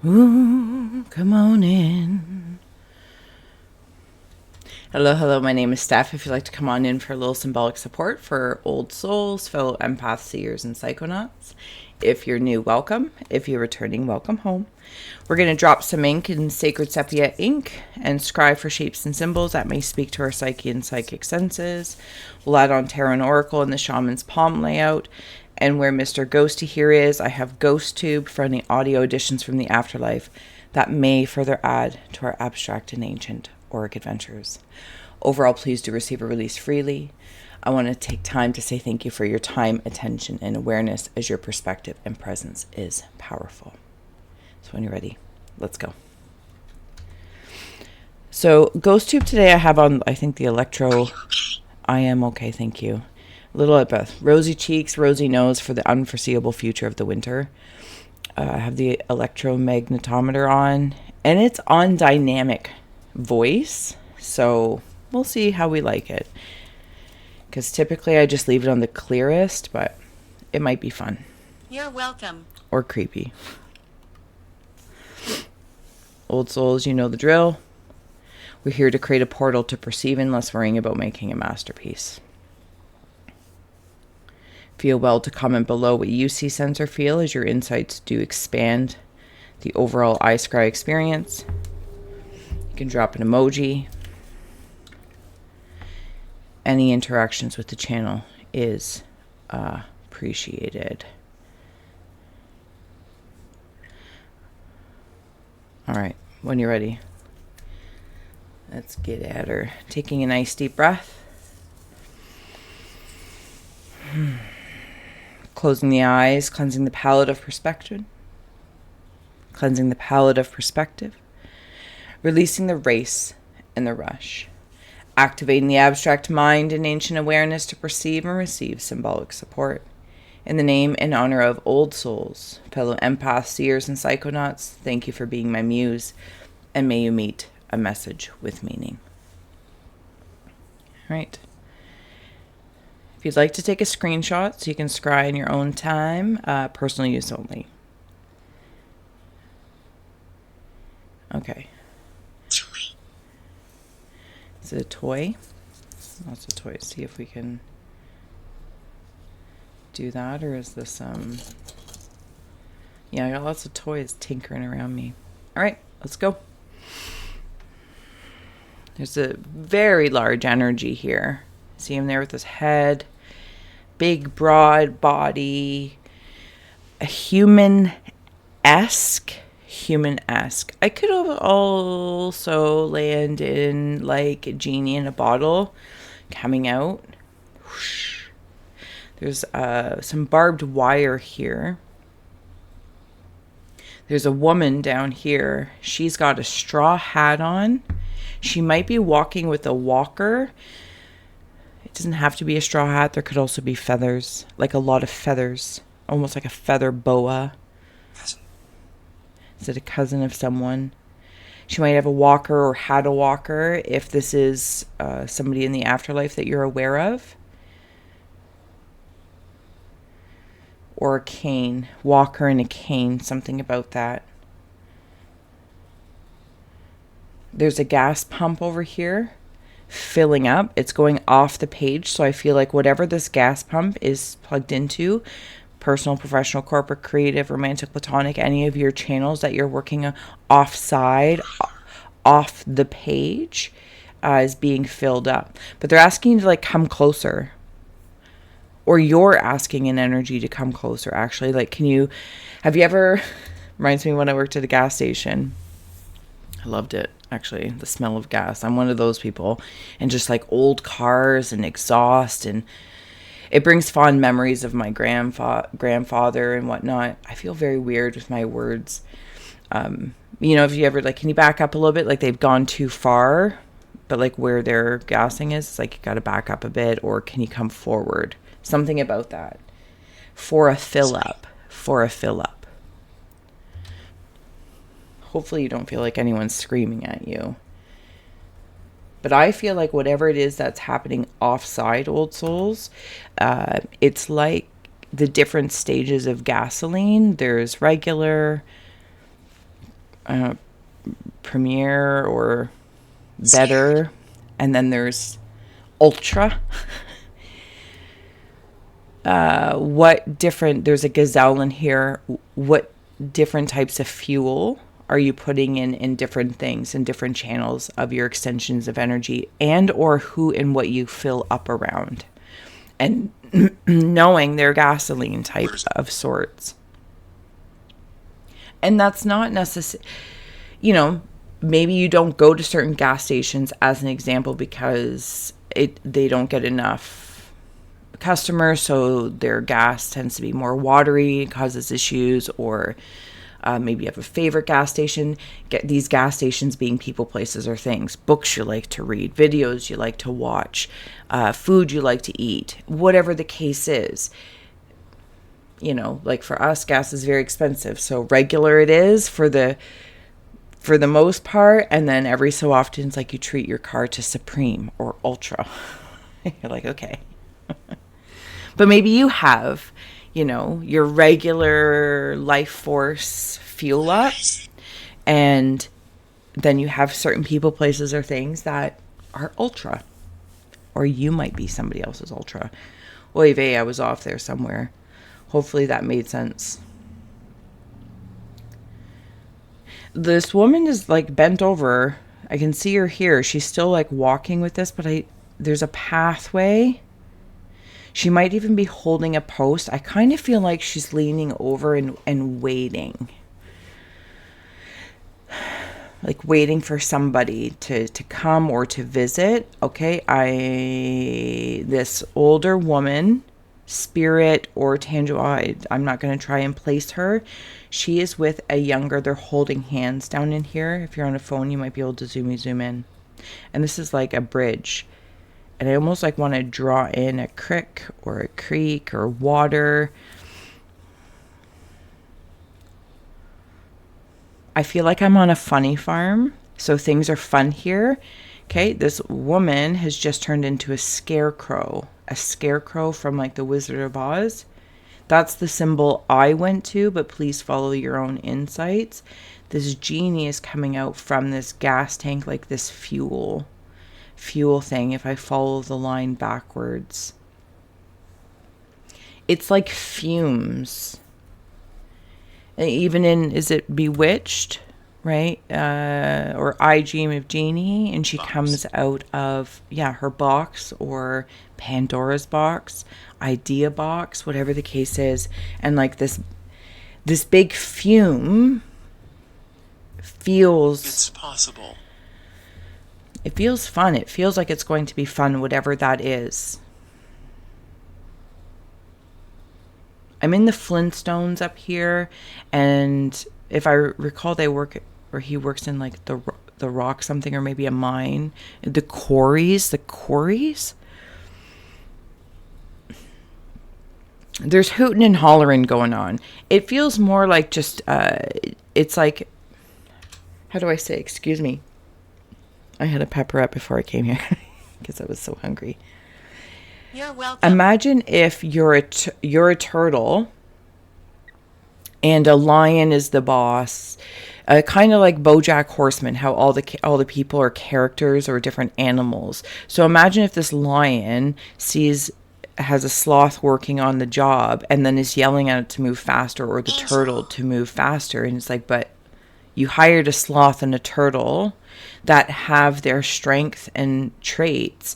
Ooh, come on in. Hello, my name is Steph. If you'd like to come on in for a little symbolic support for old souls, fellow empaths, seers, and psychonauts. If you're new, welcome. If you're returning, welcome home. We're going to drop some ink in sacred sepia ink and scry for shapes and symbols that may speak to our psyche and psychic senses. We'll add on tarot and oracle in the shaman's palm layout. And where Mr. Ghosty here is, I have Ghost Tube for any audio editions from the afterlife that may further add to our abstract and ancient auric adventures. Overall, please do receive a release freely. I want to take time to say thank you for your time, attention, and awareness, as your perspective and presence is powerful. So when you're ready, let's go. So Ghost Tube today I have on, I think, the electro. I am okay, thank you. A little at both. Rosy cheeks, rosy nose for the unforeseeable future of the winter. I have the electromagnetometer on, and it's on dynamic voice, so we'll see how we like it. Because typically I just leave it on the clearest, but it might be fun. You're welcome. Or creepy. Old souls, you know the drill. We're here to create a portal to perceiving, less worrying about making a masterpiece. Feel well to comment below what you see, sense, or feel as your insights do expand the overall iScry experience. You can drop an emoji. Any interactions with the channel is appreciated. All right, when you're ready, let's get at her. Taking a nice deep breath. Closing the eyes, cleansing the palette of perspective. Cleansing the palette of perspective. Releasing the race and the rush. Activating the abstract mind and ancient awareness to perceive and receive symbolic support. In the name and honor of old souls, fellow empaths, seers, and psychonauts, thank you for being my muse, and may you meet a message with meaning. All right. If you'd like to take a screenshot so you can scry in your own time, personal use only. Okay. Is it a toy? Lots of toys. See if we can do that, or is this yeah, I got lots of toys tinkering around me. All right, let's go. There's a very large energy here. See him there with his head, big broad body, a human-esque. I could have also land in like a genie in a bottle coming out. Whoosh. There's some barbed wire here. There's a woman down here. She's got a straw hat on. She might be walking with a walker. It doesn't have to be a straw hat. There could also be feathers, like a lot of feathers, almost like a feather boa. Is it a cousin of someone? She might have a walker or had a walker if this is somebody in the afterlife that you're aware of. Or a cane. Walker and a cane. Something about that. There's a gas pump over here filling up. It's going off the page. So I feel like whatever this gas pump is plugged into, personal, professional, corporate, creative, romantic, platonic, any of your channels that you're working offside, off the page, is being filled up. But they're asking you to like come closer. Or you're asking an energy to come closer, actually. Like, have you ever, reminds me when I worked at a gas station. I loved it, actually, the smell of gas. I'm one of those people. And just like old cars and exhaust, and it brings fond memories of my grandfather and whatnot. I feel very weird with my words. If you ever, like, can you back up a little bit? Like, they've gone too far, but like where their gassing is, it's like you got to back up a bit, or can you come forward? Something about that. For a fill up. Hopefully you don't feel like anyone's screaming at you. But I feel like whatever it is that's happening offside, old souls, it's like the different stages of gasoline. There's regular, Premier or better, and then there's ultra. What different, there's a gazelle in here. What different types of fuel are you putting in different things, in different channels of your extensions of energy, and or who and what you fill up around, and knowing their gasoline type of sorts. And that's not necessary, maybe you don't go to certain gas stations as an example because they don't get enough customers, so their gas tends to be more watery, causes issues, or maybe you have a favorite gas station. Get these gas stations being people, places, or things. Books you like to read, videos you like to watch, food you like to eat, whatever the case is. Like for us, gas is very expensive. So regular it is for the most part. And then every so often it's like you treat your car to Supreme or Ultra. You're like, okay. But maybe you have, your regular life force fuel up. And then you have certain people, places, or things that are Ultra. Or you might be somebody else's Ultra. Oy vey, I was off there somewhere. Hopefully that made sense. This woman is like bent over. I can see her here. She's still like walking with this, but there's a pathway. She might even be holding a post. I kind of feel like she's leaning over and waiting. Like waiting for somebody to come or to visit. Okay, this older woman, spirit or tangible, I'm not going to try and place her. She is with a younger, they're holding hands down in here. If you're on a phone, you might be able to zoom in. And this is like a bridge. And I almost like want to draw in a creek or a creek or water. I feel like I'm on a funny farm, so things are fun here. Okay, this woman has just turned into a scarecrow from like the Wizard of Oz. That's the symbol I went to, but please follow your own insights. This genie is coming out from this gas tank, like this fuel thing, if I follow the line backwards. It's like fumes. Even is it Bewitched, right? Or I Dream of Jeannie, and she comes out of, her box, or Pandora's box, idea box, whatever the case is. And like this big fume feels... It's possible. It feels fun. It feels like it's going to be fun, whatever that is. I'm in the Flintstones up here, and if I recall, he works in like the rock something, or maybe a mine. The quarries. There's hooting and hollering going on. It feels more like just, it's like, how do I say, excuse me. I had a pepper up before I came here because I was so hungry. You're welcome. Imagine if you're a turtle and a lion is the boss. Kind of like BoJack Horseman, how all the people are characters or different animals. So imagine if this lion has a sloth working on the job and then is yelling at it to move faster, or the turtle to move faster. And it's like, but you hired a sloth and a turtle that have their strength and traits.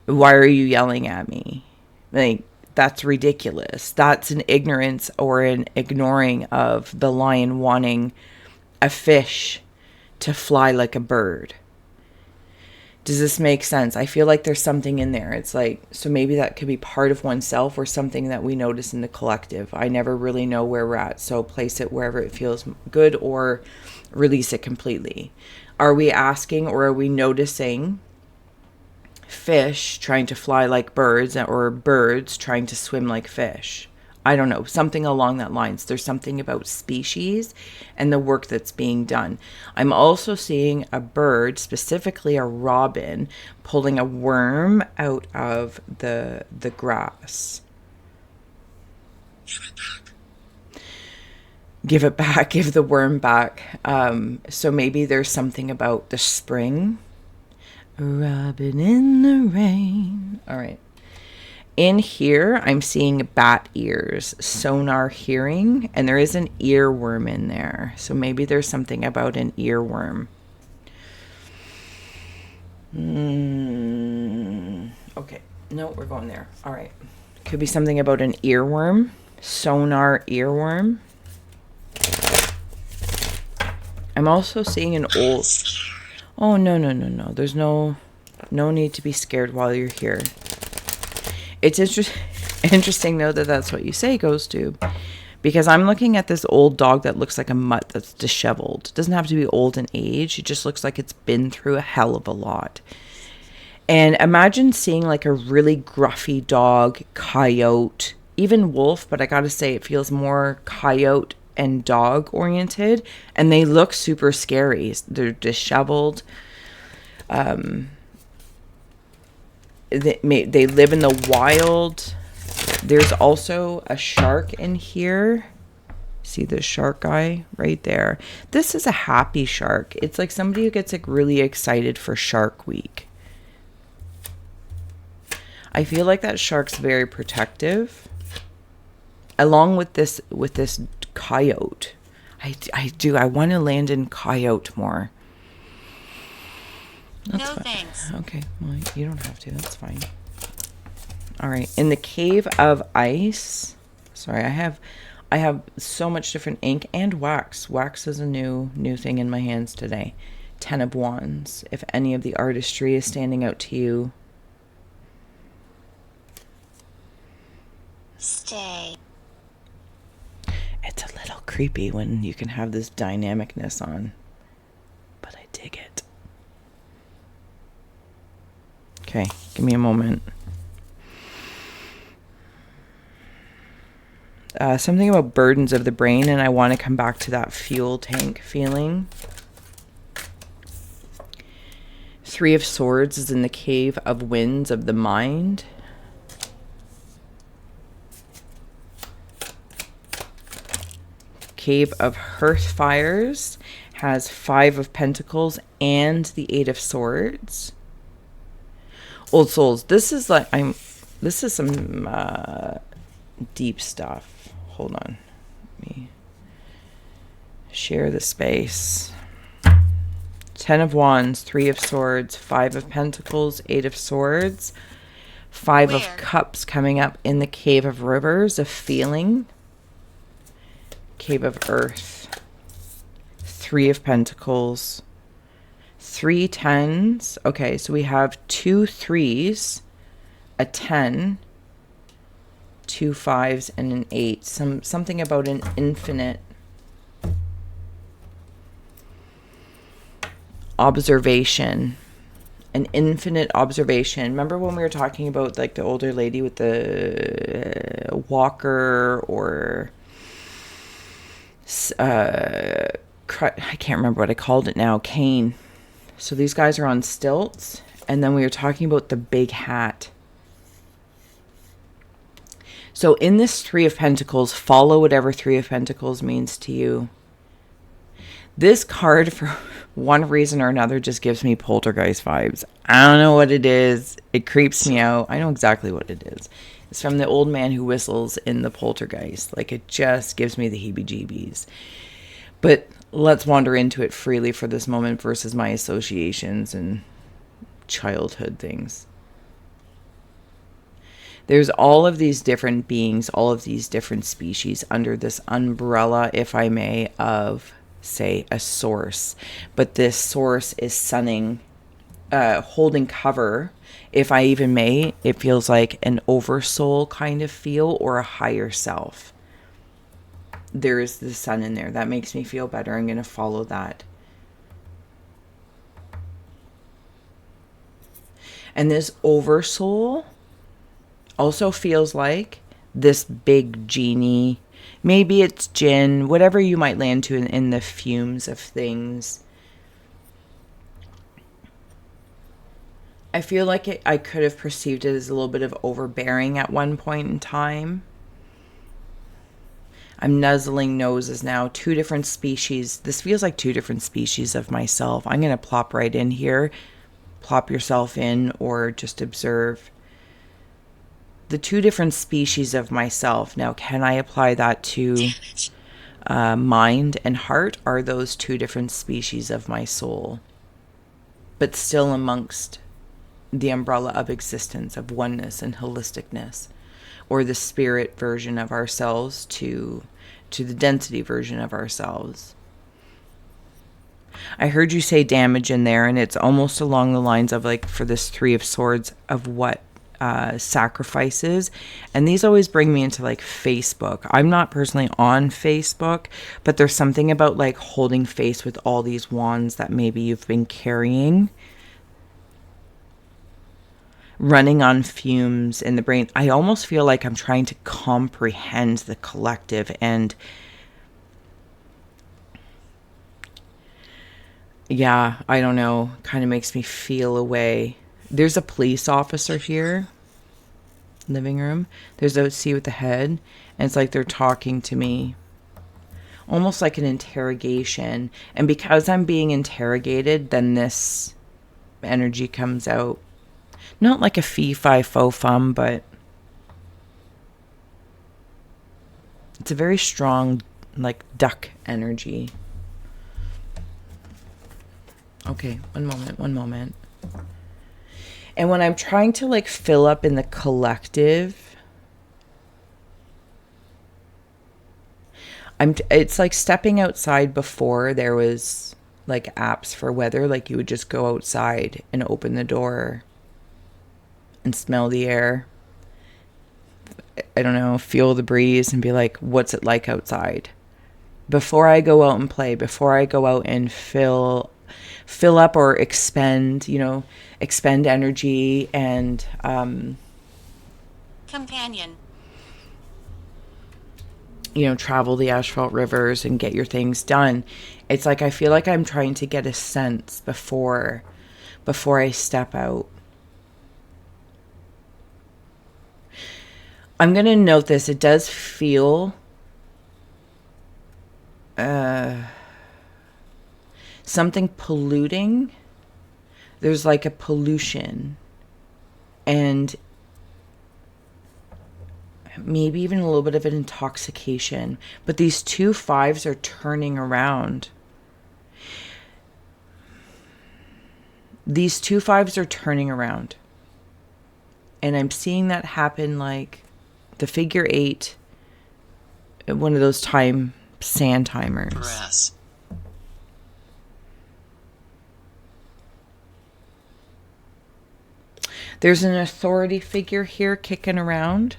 Why are you yelling at me? Like, that's ridiculous. That's an ignorance or an ignoring of the lion wanting a fish to fly like a bird. Does this make sense? I feel like there's something in there. It's like, so maybe that could be part of oneself or something that we notice in the collective. I never really know where we're at, so place it wherever it feels good or release it completely. Are we asking, or are we noticing fish trying to fly like birds, or birds trying to swim like fish? I don't know, something along that lines. There's something about species and the work that's being done. I'm also seeing a bird, specifically a robin, pulling a worm out of the grass. give it back, give the worm back. So maybe there's something about the spring. Robin in the rain. All right. In here, I'm seeing bat ears, sonar hearing, and there is an earworm in there. So maybe there's something about an earworm. Okay. No, we're going there. All right. Could be something about an earworm, sonar earworm. I'm also seeing an old... Oh, no. There's no need to be scared while you're here. It's interesting, though, that that's what you say, Ghost Tube. Because I'm looking at this old dog that looks like a mutt that's disheveled. It doesn't have to be old in age. It just looks like it's been through a hell of a lot. And imagine seeing like a really gruffy dog, coyote, even wolf, but I gotta say it feels more coyote and dog oriented, and they look super scary. They're disheveled. They live in the wild. There's also a shark in here. See the shark guy right there? This is a happy shark. It's like somebody who gets like really excited for Shark Week. I feel like that shark's very protective. Along with this coyote. I do. I want to land in coyote more. That's No fine. thanks. Okay, well, you don't have to. That's fine. All right, in the Cave of Ice. Sorry, I have so much different ink and wax. Wax is a new thing in my hands today. 10 of Wands. If any of the artistry is standing out to you. Stay. It's a little creepy when you can have this dynamicness on, but I dig it. Okay, give me a moment. Something about burdens of the brain, and I want to come back to that fuel tank feeling. 3 of Swords is in the Cave of Winds of the mind. Cave of Hearth Fires has 5 of Pentacles and the 8 of Swords. Old Souls. This is some deep stuff. Hold on. Let me share the space. 10 of Wands, 3 of Swords, 5 of Pentacles, 8 of Swords, 5 of Cups coming up in the Cave of Rivers, of feeling. Cave of Earth, 3 of Pentacles, 3 tens. Okay, so we have 2 3s, a 10, 2 5s, and an 8. Something about an infinite observation. An infinite observation. Remember when we were talking about like the older lady with the walker, or I can't remember what I called it now, cane. So these guys are on stilts, and then we were talking about the big hat. So in this 3 of Pentacles, follow whatever 3 of Pentacles means to you. This card, for one reason or another, just gives me poltergeist vibes. I don't know what it is. It creeps me out. I know exactly what it is. It's from the old man who whistles in the poltergeist. Like, it just gives me the heebie-jeebies. But let's wander into it freely for this moment versus my associations and childhood things. There's all of these different beings, all of these different species under this umbrella, if I may, of, say, a source. But this source is sunning, holding cover, if I even may. It feels like an oversoul kind of feel, or a higher self. There is the sun in there. That makes me feel better. I'm going to follow that. And this oversoul also feels like this big genie. Maybe it's jinn, whatever you might land to in the fumes of things. I feel like I could have perceived it as a little bit of overbearing at one point in time. I'm nuzzling noses now. 2 different species. This feels like 2 different species of myself. I'm going to plop right in here. Plop yourself in or just observe. The 2 different species of myself. Now, can I apply that to mind and heart? Are those 2 different species of my soul? But still amongst the umbrella of existence, of oneness and holisticness, or the spirit version of ourselves to the density version of ourselves. I heard you say damage in there, and it's almost along the lines of like for this 3 of Swords of what sacrifices. And these always bring me into like Facebook. I'm not personally on Facebook, but there's something about like holding face with all these wands that maybe you've been carrying, running on fumes in the brain. I almost feel like I'm trying to comprehend the collective, and yeah, I don't know, kind of makes me feel away. There's a police officer here, living room. There's a C with the head, and it's like they're talking to me, almost like an interrogation. And because I'm being interrogated, then this energy comes out. Not like a fee-fi-fo-fum, but it's a very strong, like, duck energy. Okay, one moment. And when I'm trying to, like, fill up in the collective, it's like stepping outside. Before there was, like, apps for weather. Like, you would just go outside and open the door and smell the air. I don't know, feel the breeze and be like, what's it like outside? Before I go out and play, before I go out and fill up or expend energy and companion. Travel the asphalt rivers and get your things done. It's like I feel like I'm trying to get a sense before I step out. I'm going to note this. It does feel something polluting. There's like a pollution, and maybe even a little bit of an intoxication. But these 2 5s are turning around. These 2 5s are turning around. And I'm seeing that happen like the figure 8, one of those sand timers. Press. There's an authority figure here kicking around.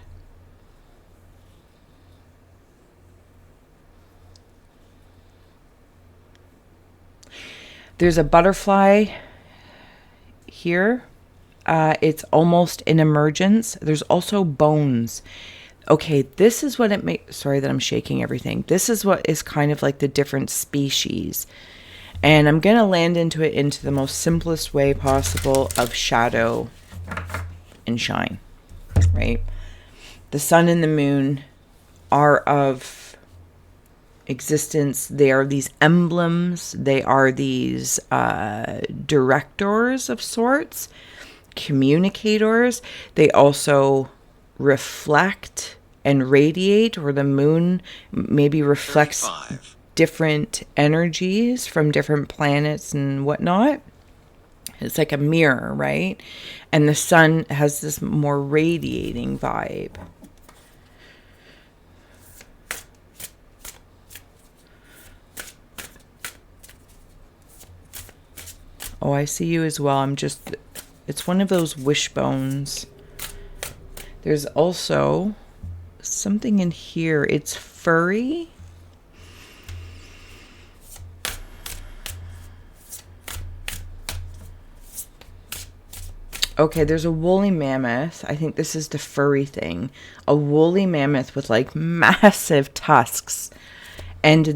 There's a butterfly here. It's almost an emergence. There's also bones. Okay, this is what it makes... Sorry that I'm shaking everything. This is what is kind of like the different species. And I'm going to land into it into the most simplest way possible of shadow and shine, right? The sun and the moon are of existence. They are these emblems. They are these directors of sorts, communicators. They also reflect and radiate, or the moon maybe reflects 35. Different energies from different planets and whatnot. It's like a mirror, right? And the sun has this more radiating vibe. Oh, I see you as well. It's one of those wishbones. There's also something in here. It's furry. Okay, there's a woolly mammoth. I think this is the furry thing. A woolly mammoth with like massive tusks. And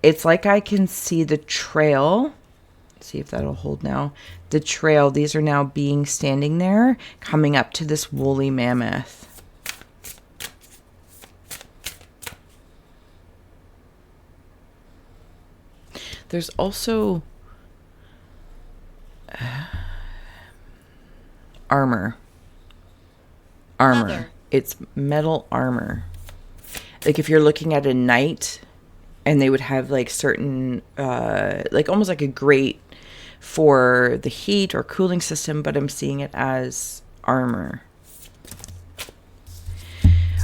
it's like I can see the trail. Let's see if that'll hold now. The trail, these are now standing there, coming up to this woolly mammoth. There's also armor. Mother. It's metal armor. Like if you're looking at a knight and they would have like certain, like almost like a grate for the heat or cooling system, but I'm seeing it as armor.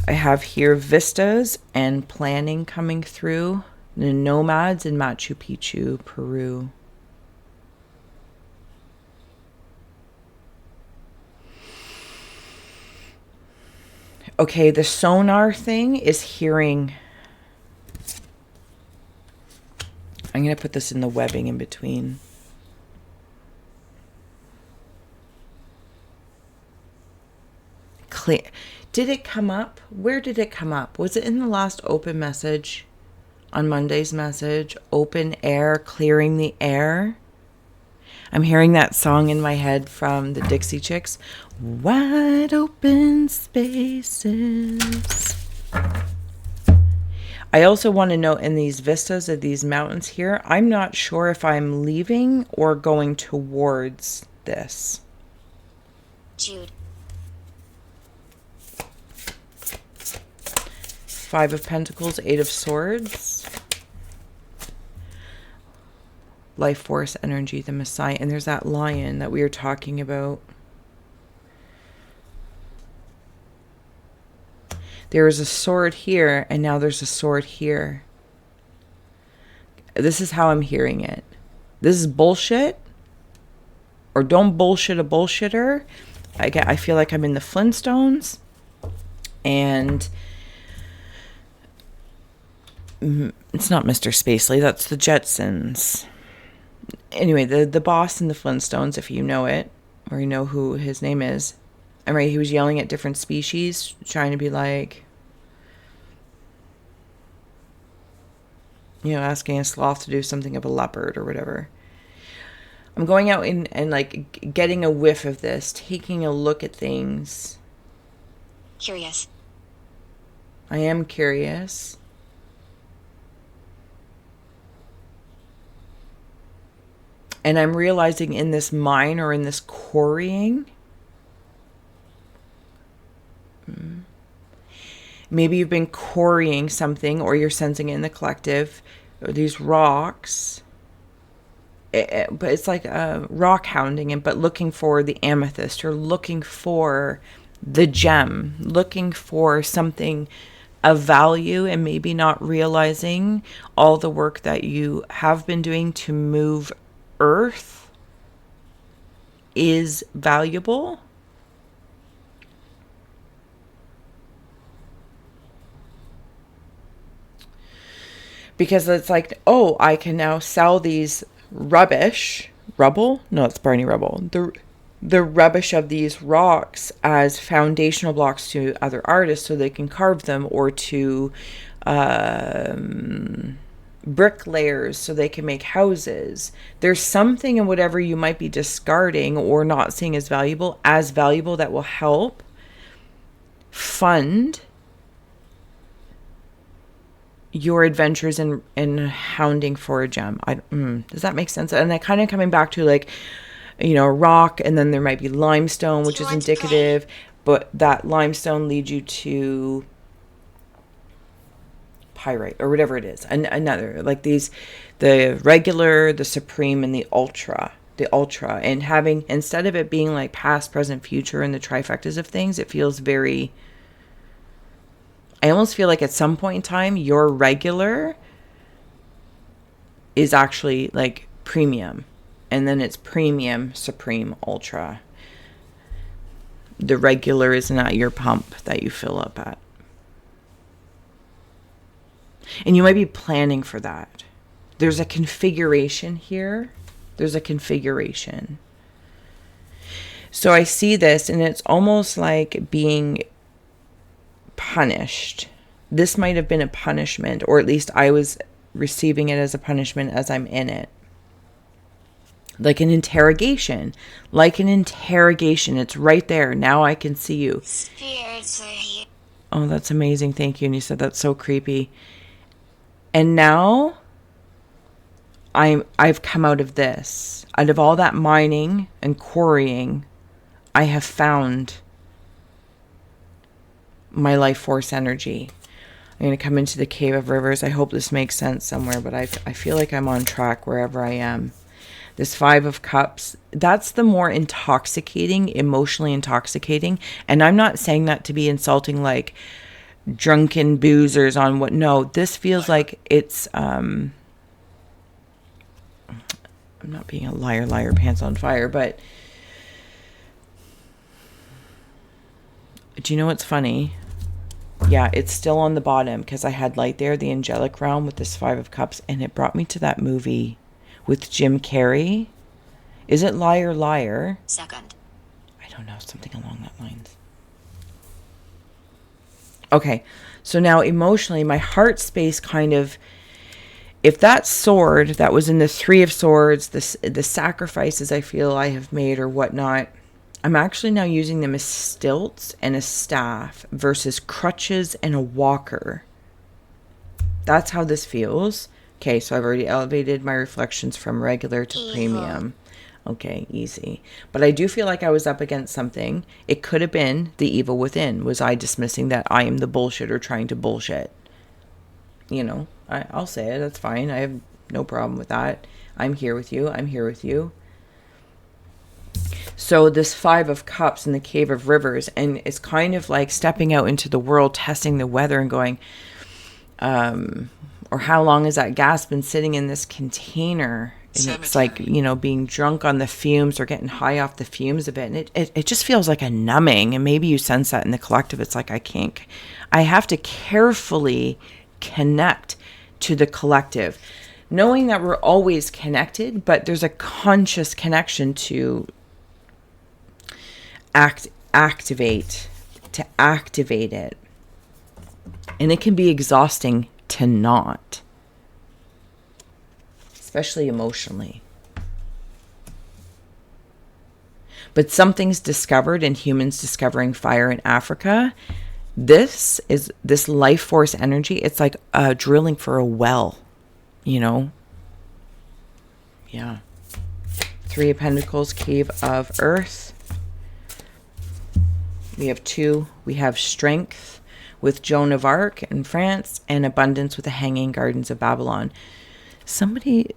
I have here vistas and planning coming through. The nomads in Machu Picchu, Peru. Okay, the sonar thing is hearing. I'm going to put this in the webbing in between. Clear. Did it come up? Where did it come up? Was it in the last open message? On Monday's message? Open air, clearing the air? I'm hearing that song in my head from the Dixie Chicks. Wide open spaces. I also want to note in these vistas of these mountains here, I'm not sure if I'm leaving or going towards this. Jude. 5 of Pentacles, 8 of Swords. Life force energy, the Messiah. And there's that lion that we were talking about. There is a sword here, and now there's a sword here. This is how I'm hearing it. This is bullshit. Or don't bullshit a bullshitter. I feel like I'm in the Flintstones. And it's not Mr. Spacely, that's the Jetsons. Anyway, the boss in the Flintstones, if you know it, or you know who his name is. I'm right, he was yelling at different species, trying to be like, you know, asking a sloth to do something of a leopard or whatever. I'm going out and like getting a whiff of this, taking a look at things. Curious. I am curious. And I'm realizing in this mine or in this quarrying, maybe you've been quarrying something or you're sensing it in the collective, or these rocks. But it's like rock hounding, but looking for the amethyst or looking for the gem, looking for something of value, and maybe not realizing all the work that you have been doing to move Earth is valuable. Because it's like, oh, I can now sell these rubble? No, it's Barney rubble. The rubbish of these rocks as foundational blocks to other artists so they can carve them, or to bricklayers so they can make houses. There's something in whatever you might be discarding or not seeing as valuable that will help fund your adventures in hounding for a gem. Does that make sense? And I kind of coming back to like, you know, rock, and then there might be limestone, which is indicative, but that limestone leads you to pyrite or whatever it is. And another, like these, the regular, the supreme, and the ultra, and having, instead of it being like past, present, future, and the trifectas of things, it feels very, I almost feel like at some point in time, your regular is actually like premium. And then it's premium, supreme, ultra. The regular is not your pump that you fill up at. And you might be planning for that. There's a configuration here. There's a configuration. So I see this, and it's almost like being punished. This might have been a punishment, or at least I was receiving it as a punishment as I'm in it. Like an interrogation. It's right there. Now I can see you. Spirits are here. Oh, that's amazing. Thank you. And you said that's so creepy. And now I've come out of this. Out of all that mining and quarrying, I have found my life force energy. I'm going to come into the Cave of Rivers. I hope this makes sense somewhere, but I feel like I'm on track wherever I am. This Five of Cups, that's the more intoxicating, emotionally intoxicating. And I'm not saying that to be insulting, like drunken boozers on what. No, this feels like it's, I'm not being a liar, pants on fire, but do you know what's funny? Yeah, it's still on the bottom because I had light there, the angelic realm with this Five of Cups, and it brought me to that movie with Jim Carrey. Is it Liar Liar? Second. I don't know, something along that lines. Okay, so now emotionally, my heart space kind of, if that sword that was in the Three of Swords, the sacrifices I feel I have made or whatnot, I'm actually now using them as stilts and a staff versus crutches and a walker. That's how this feels. Okay, so I've already elevated my reflections from regular to premium. Okay, easy. But I do feel like I was up against something. It could have been the evil within. Was I dismissing that I am the bullshitter trying to bullshit? You know, I'll say it. That's fine. I have no problem with that. I'm here with you. I'm here with you. So this Five of Cups in the Cave of Rivers, and it's kind of like stepping out into the world, testing the weather and going, or how long has that gas been sitting in this container? And cemetery. It's like, you know, being drunk on the fumes or getting high off the fumes a bit. And it just feels like a numbing. And maybe you sense that in the collective. It's like, I have to carefully connect to the collective, knowing that we're always connected, but there's a conscious connection to activate it. And it can be exhausting to not, especially emotionally. But something's discovered in humans discovering fire in Africa. This life force energy. It's like drilling for a well, you know? Yeah. Three of Pentacles, Cave of Earth. We have two. We have strength with Joan of Arc in France and abundance with the Hanging Gardens of Babylon. Somebody,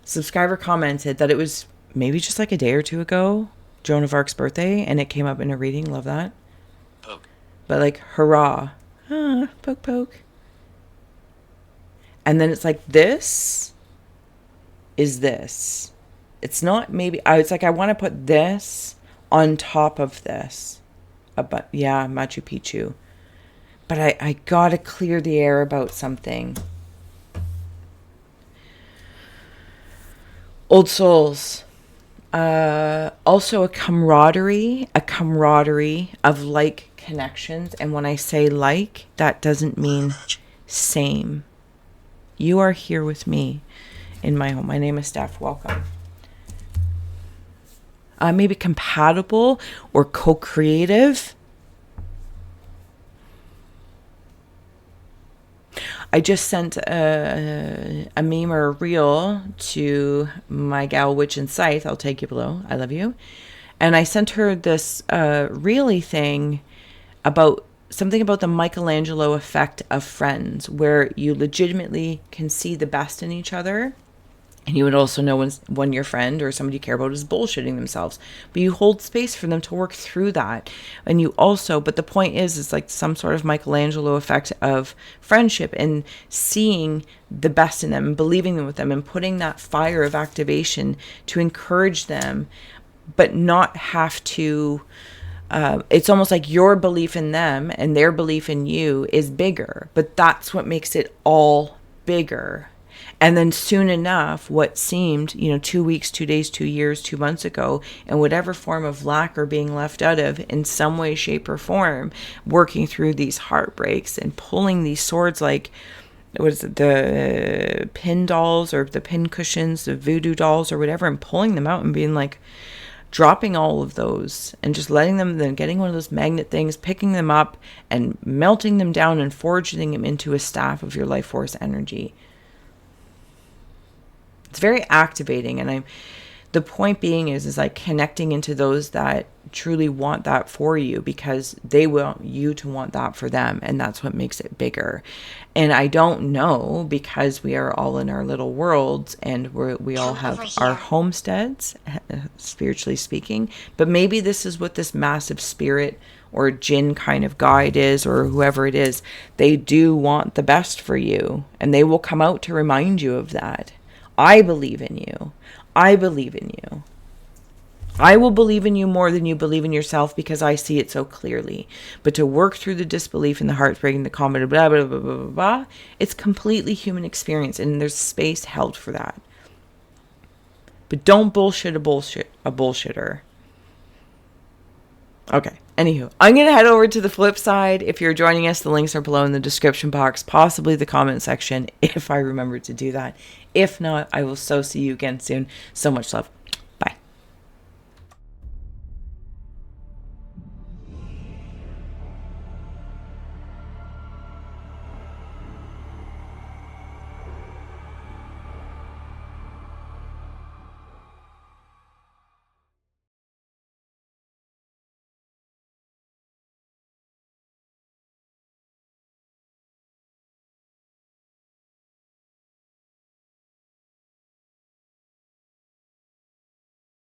subscriber commented that it was maybe just like a day or two ago, Joan of Arc's birthday, and it came up in a reading. Love that. Poke. But like, hurrah. Poke, poke. And then it's like, this is this. It's not maybe, it's like I want to put this on top of this. But yeah, Machu Picchu. But I gotta clear the air about something. Old souls. Also a camaraderie of like connections. And when I say like, that doesn't mean same. You are here with me in my home. My name is Steph. Welcome. Maybe compatible or co-creative. I just sent a meme or a reel to my gal Witch and Scythe. I'll take you below. I love you. And I sent her this reely thing about something about the Michelangelo effect of friends, where you legitimately can see the best in each other. And you would also know when your friend or somebody you care about is bullshitting themselves. But you hold space for them to work through that. And you also, but the point is like some sort of Michelangelo effect of friendship and seeing the best in them and believing them with them and putting that fire of activation to encourage them, but not have to, it's almost like your belief in them and their belief in you is bigger. But that's what makes it all bigger. And then soon enough, what seemed, 2 weeks, 2 days, 2 years, 2 months ago, in whatever form of lack or being left out of in some way, shape, or form, working through these heartbreaks and pulling these swords like, what is it, the pin dolls or the pin cushions, the voodoo dolls or whatever, and pulling them out and being like, dropping all of those and just letting them, then getting one of those magnet things, picking them up and melting them down and forging them into a staff of your life force energy. It's very activating. And the point being is like connecting into those that truly want that for you, because they want you to want that for them. And that's what makes it bigger. And I don't know, because we are all in our little worlds and we all have our homesteads, spiritually speaking. But maybe this is what this massive spirit or jinn kind of guide is, or whoever it is. They do want the best for you, and they will come out to remind you of that. I believe in you. I believe in you. I will believe in you more than you believe in yourself, because I see it so clearly. But to work through the disbelief and the heartbreak and the comment, blah, blah, blah, blah, blah, blah, it's completely human experience, and there's space held for that. But don't bullshit a bullshitter. Okay. Anywho, I'm going to head over to the flip side. If you're joining us, the links are below in the description box, possibly the comment section, if I remember to do that. If not, I will see you again soon. So much love.